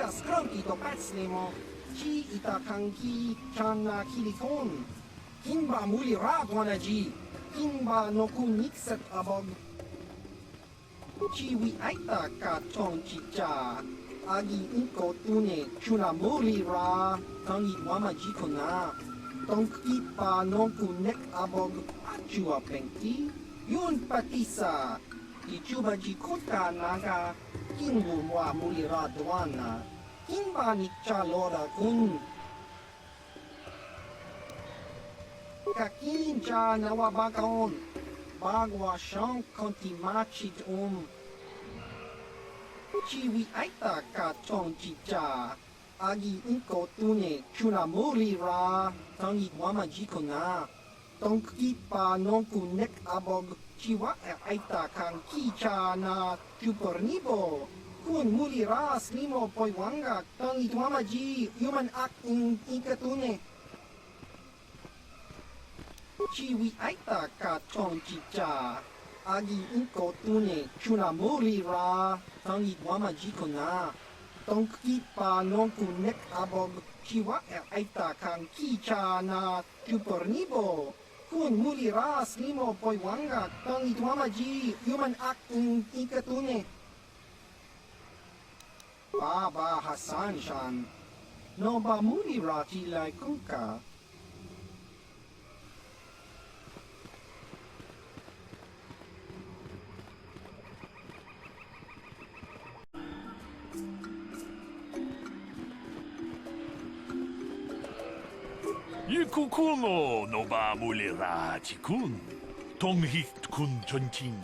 Skronki to pacnemo, ci ita kanki channa kilikon. Kimba muli radwanaji, kimba no kunikset abog. Ci wi aita ka ton chicha, agi inko tune chuna muli ra, tangi wamaji kona. Tonki pa no kunek abog, achua penki, yun patisa, ichubaji kutka naga, kingu mwa muli radwana. Kimba ni chalora kun. Kakin cha nawabakaon. Bagwa shank konti machit Chiwi aita ka chong chicha. Agi inko tune chuna muri ra. Tangi wamaji kona. Tonki pa nonku nek abog. Chiwa aita kan kicha na chupornibo. Kun muli ras limo poiwanga tangi tuamaji human act in ikatune. Chiwi aita ka chong chicha. Agi inko tune chuna muli ra tangi tuamaji kona. Tonki pa nonku nek abog chiwa aita kan kicha na chupornibo. Kun muli ras limo poi wanga tong ituama ji human act in ikatune. Baba Hassan Shan. No ba muli rachi lai kuka. 이쿠쿠노 노바 물리라 지군 동희군 전팅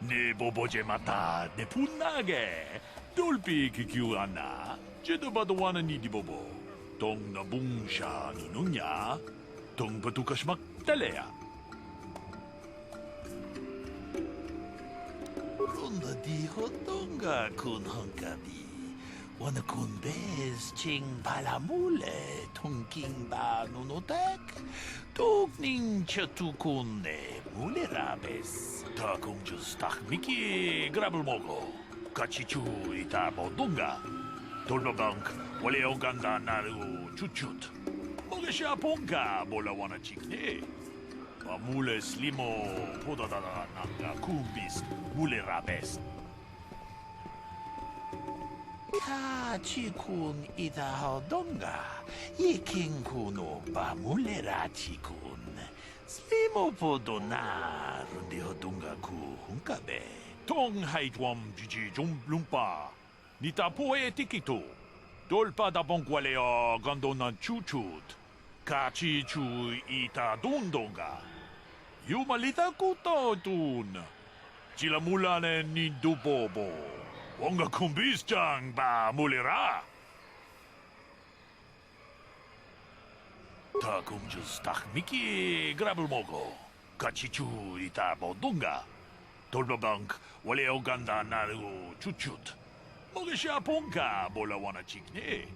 내 보보제마다 내 분나게 돌비 기규하나 제도바도 와는 이디보보 동나붕샤 누누냐 동바두카시막 달래야 론다 디호동가 군 헝가비 Wanna kun bez ching palamule tongking ba nunotek tokning chatu ne mule rabes ta kongjus tak miki grabul mogo kachichu ita bodunga dolbabank wale oganda naru chuchut mogesha ponka bola wana chikne ba mule slimo podadada nanga kumbis mule rabes Kashyyyk idahodonga ikinkuno bamulera chikun slimo podona rundehodonga ku hunkabe tong haitwam jiji lumpa nita poe tikito dolpa da bonkwaleo gandona chuchut kachichu ita dondonga yumalita kuto tun chilamulane ni dubobo Wonga kumbis jang ba mulera. Ta kumjus tak miki grabul mogo. Kachichu ita bodunga. Dolbabank wale oganda naru chuchut. Mogesha ponka bola wana chikne.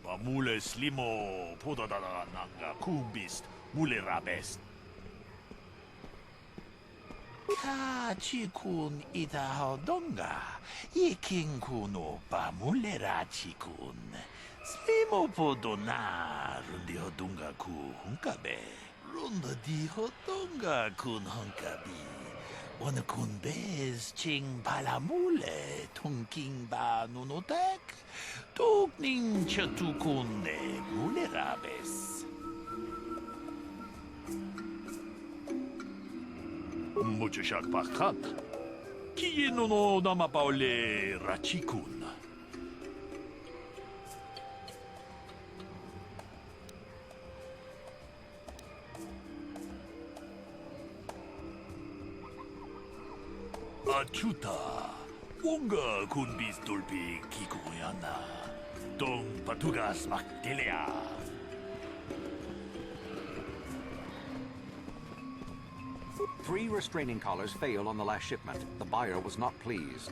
Ba mule slimo podadada nanga kumbis mulera best. Kashyyyk idahodonga ikinkuno bamulera chikun slimo podona rundihodonga ku hunkabe runda dihodonga kun hunkabi wana kun bez ching palamule tongking ba nunotek tokning chatukune mulerabes Muchashak Pakat. Qui non nama paole Rachikun. Achuta. Wonga kunbis dolpi kikuyana. Dong patugas maktelea. Three restraining collars failed on the last shipment. The buyer was not pleased.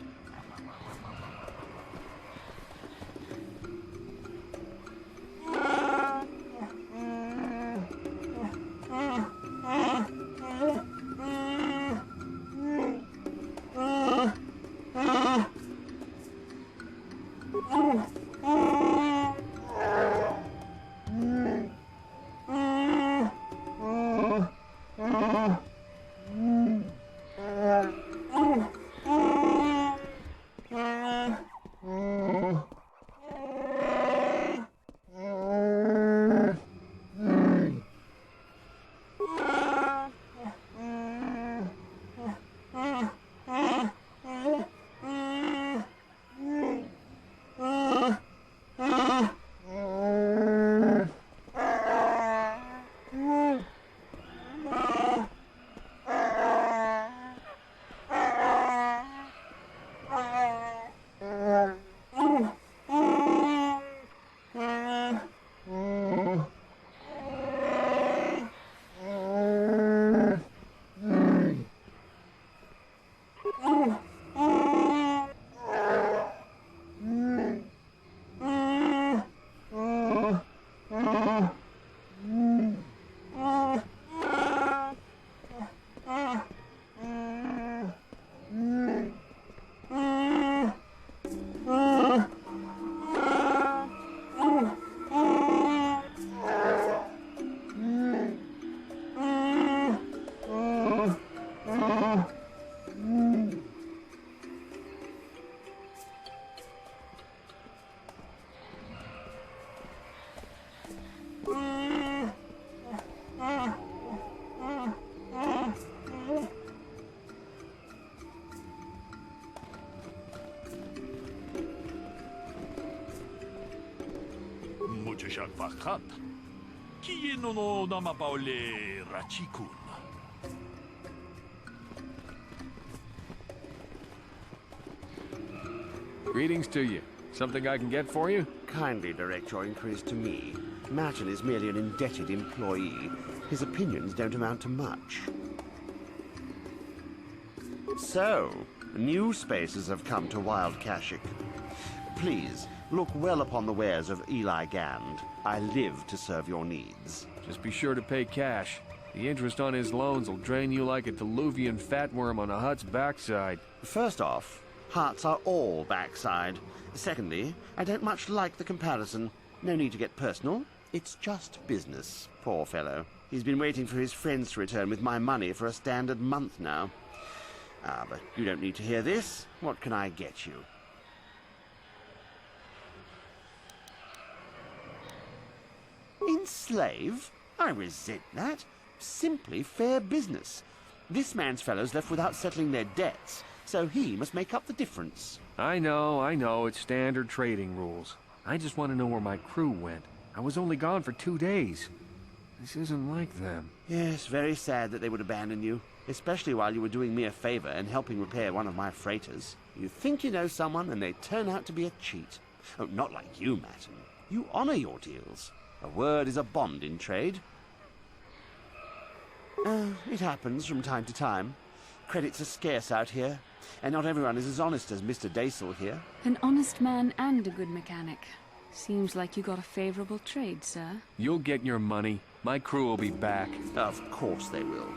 Shagvakat. Kiye no namapaole Rachikun. Greetings to you. Something I can get for you? Kindly direct your inquiries to me. Manaan is merely an indebted employee. His opinions don't amount to much. So, new spaces have come to Wild Kashyyyk. Please, look well upon the wares of Eli Gand. I live to serve your needs. Just be sure to pay cash. The interest on his loans will drain you like a diluvian fatworm on a hut's backside. First off, huts are all backside. Secondly, I don't much like the comparison. No need to get personal. It's just business. Poor fellow. He's been waiting for his friends to return with my money for a standard month now. Ah, but you don't need to hear this. What can I get you? Enslave? I resent that. Simply fair business. This man's fellows left without settling their debts, so he must make up the difference. I know, it's standard trading rules. I just want to know where my crew went. I was only gone for 2 days. This isn't like them. Yes, very sad that they would abandon you, especially while you were doing me a favor and helping repair one of my freighters. You think you know someone, and they turn out to be a cheat. Oh, not like you, Manaan. You honor your deals. A word is a bond in trade. It happens from time to time. Credits are scarce out here, and not everyone is as honest as Mr. Daisel here. An honest man and a good mechanic. Seems like you got a favorable trade, sir. You'll get your money. My crew will be back. Of course they will.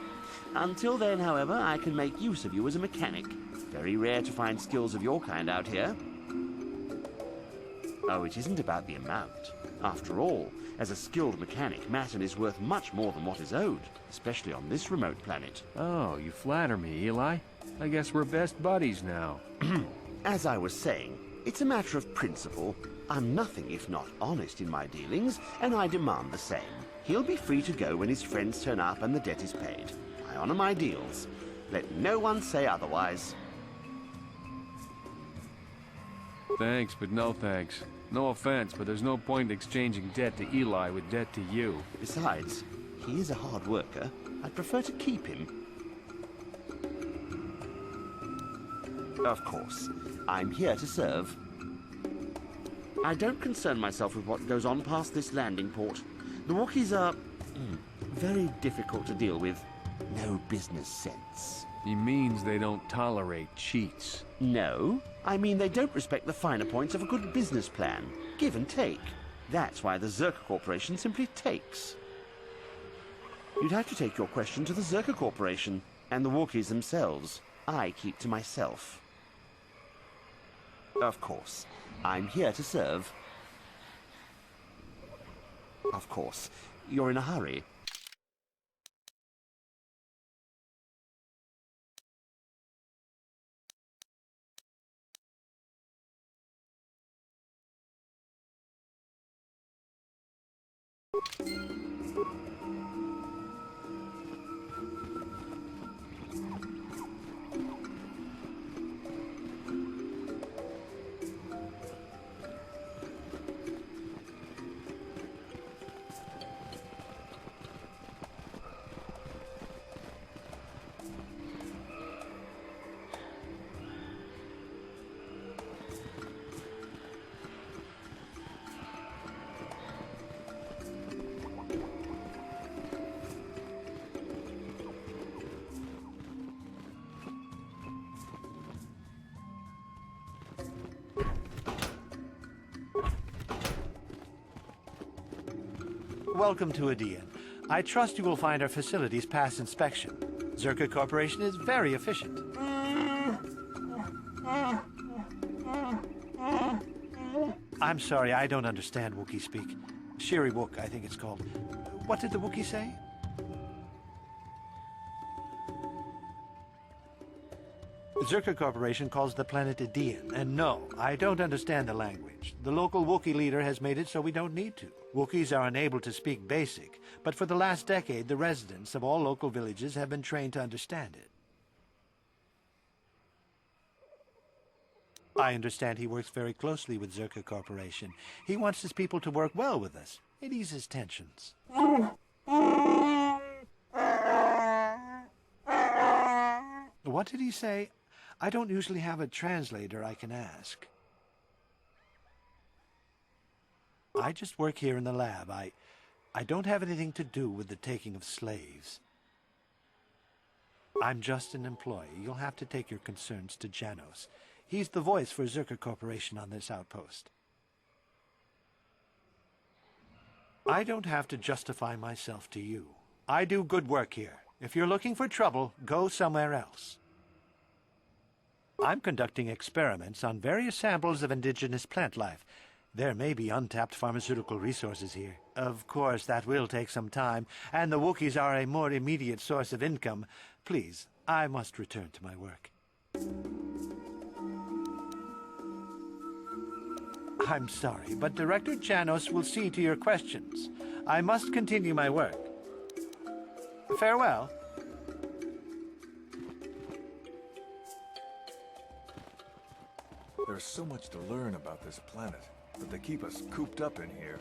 Until then, however, I can make use of you as a mechanic. Very rare to find skills of your kind out here. Oh, it isn't about the amount. After all, as a skilled mechanic, Manaan is worth much more than what is owed, especially on this remote planet. Oh, you flatter me, Eli. I guess we're best buddies now. As I was saying, it's a matter of principle. I'm nothing if not honest in my dealings, and I demand the same. He'll be free to go when his friends turn up and the debt is paid. I honor my deals. Let no one say otherwise. Thanks, but no thanks. No offense, but there's no point in exchanging debt to Eli with debt to you. Besides, he is a hard worker. I'd prefer to keep him. Of course, I'm here to serve. I don't concern myself with what goes on past this landing port. The Wookiees are very difficult to deal with. No business sense. He means they don't tolerate cheats. No, I mean they don't respect the finer points of a good business plan. Give and take. That's why the Zerka Corporation simply takes. You'd have to take your question to the Zerka Corporation and the Wookiees themselves. I keep to myself. Of course, I'm here to serve. Of course, you're in a hurry. Welcome to Adian. I trust you will find our facilities pass inspection. Zerka Corporation is very efficient. I'm sorry, I don't understand Wookiee speak. Shiri Wook, I think it's called. What did the Wookiee say? Zerka Corporation calls the planet Adian, and no, I don't understand the language. The local Wookiee leader has made it so we don't need to. Wookiees are unable to speak Basic, but for the last decade, the residents of all local villages have been trained to understand it. I understand he works very closely with Zerka Corporation. He wants his people to work well with us. It eases tensions. What did he say? I don't usually have a translator I can ask. I just work here in the lab. I don't have anything to do with the taking of slaves. I'm just an employee. You'll have to take your concerns to Janos. He's the voice for Zerka Corporation on this outpost. I don't have to justify myself to you. I do good work here. If you're looking for trouble, go somewhere else. I'm conducting experiments on various samples of indigenous plant life. There may be untapped pharmaceutical resources here. Of course, that will take some time, and the Wookiees are a more immediate source of income. Please, I must return to my work. I'm sorry, but Director Janos will see to your questions. I must continue my work. Farewell. There's so much to learn about this planet, but they keep us cooped up in here.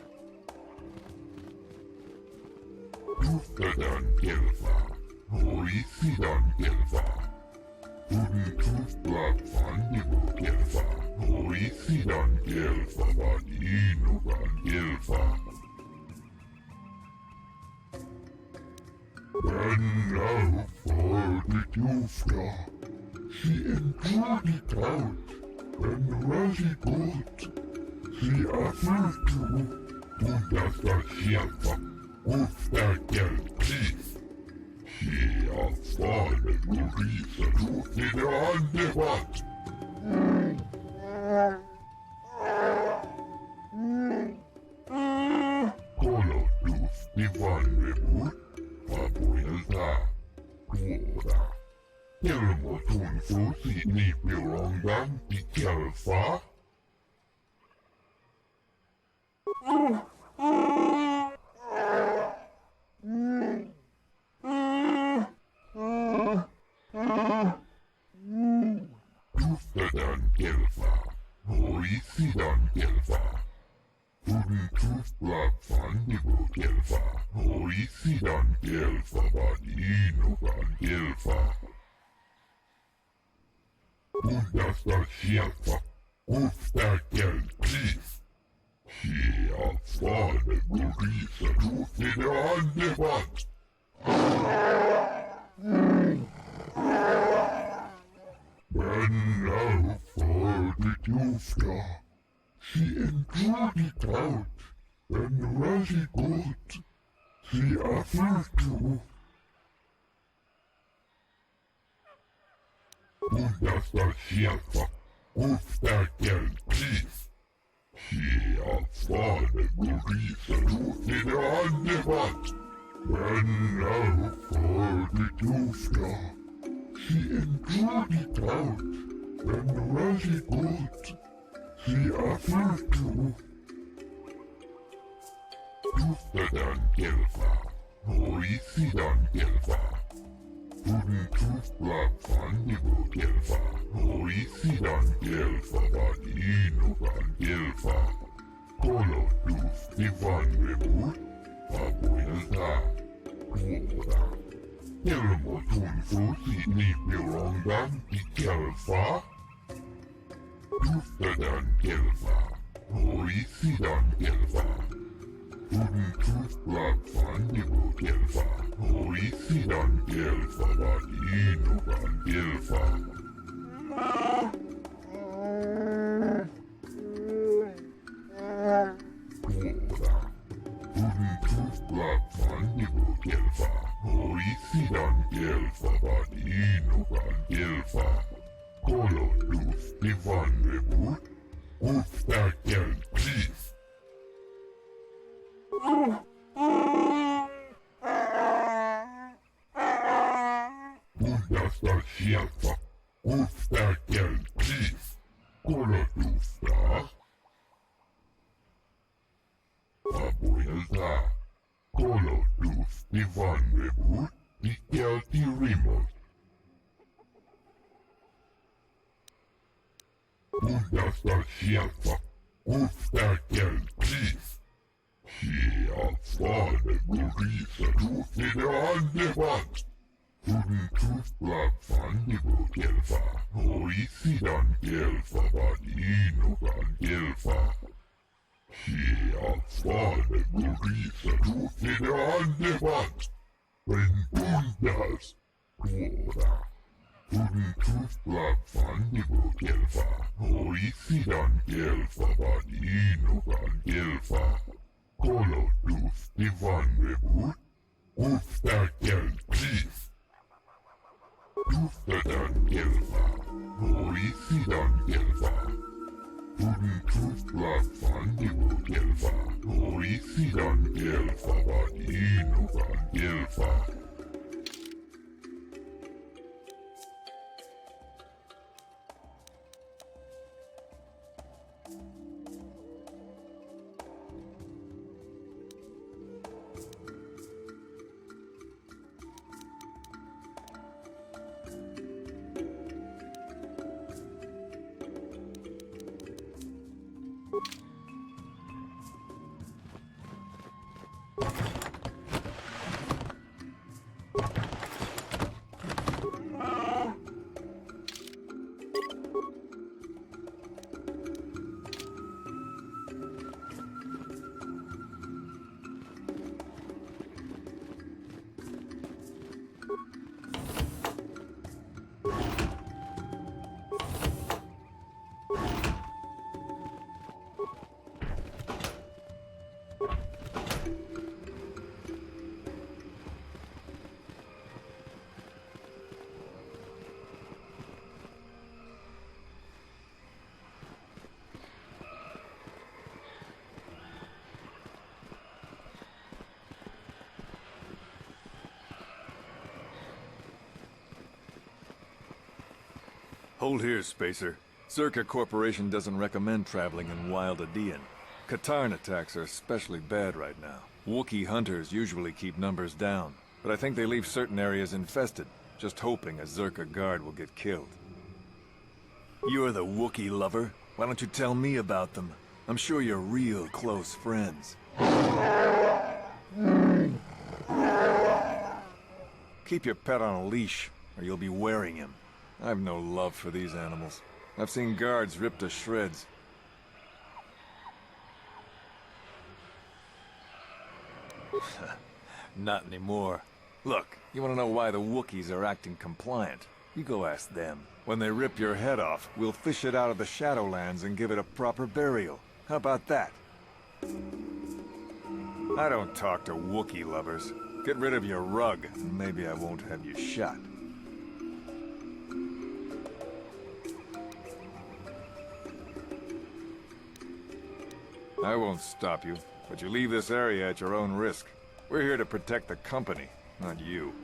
Hold here, Spacer. Zerka Corporation doesn't recommend traveling in Wild Adean. Katarn attacks are especially bad right now. Wookiee hunters usually keep numbers down, but I think they leave certain areas infested, just hoping a Zerka guard will get killed. You're the Wookiee lover? Why don't you tell me about them? I'm sure you're real close friends. Keep your pet on a leash, or you'll be wearing him. I've no love for these animals. I've seen guards ripped to shreds. Not anymore. Look, you want to know why the Wookiees are acting compliant? You go ask them. When they rip your head off, we'll fish it out of the Shadowlands and give it a proper burial. How about that? I don't talk to Wookiee lovers. Get rid of your rug, and maybe I won't have you shot. I won't stop you, but you leave this area at your own risk. We're here to protect the company, not you.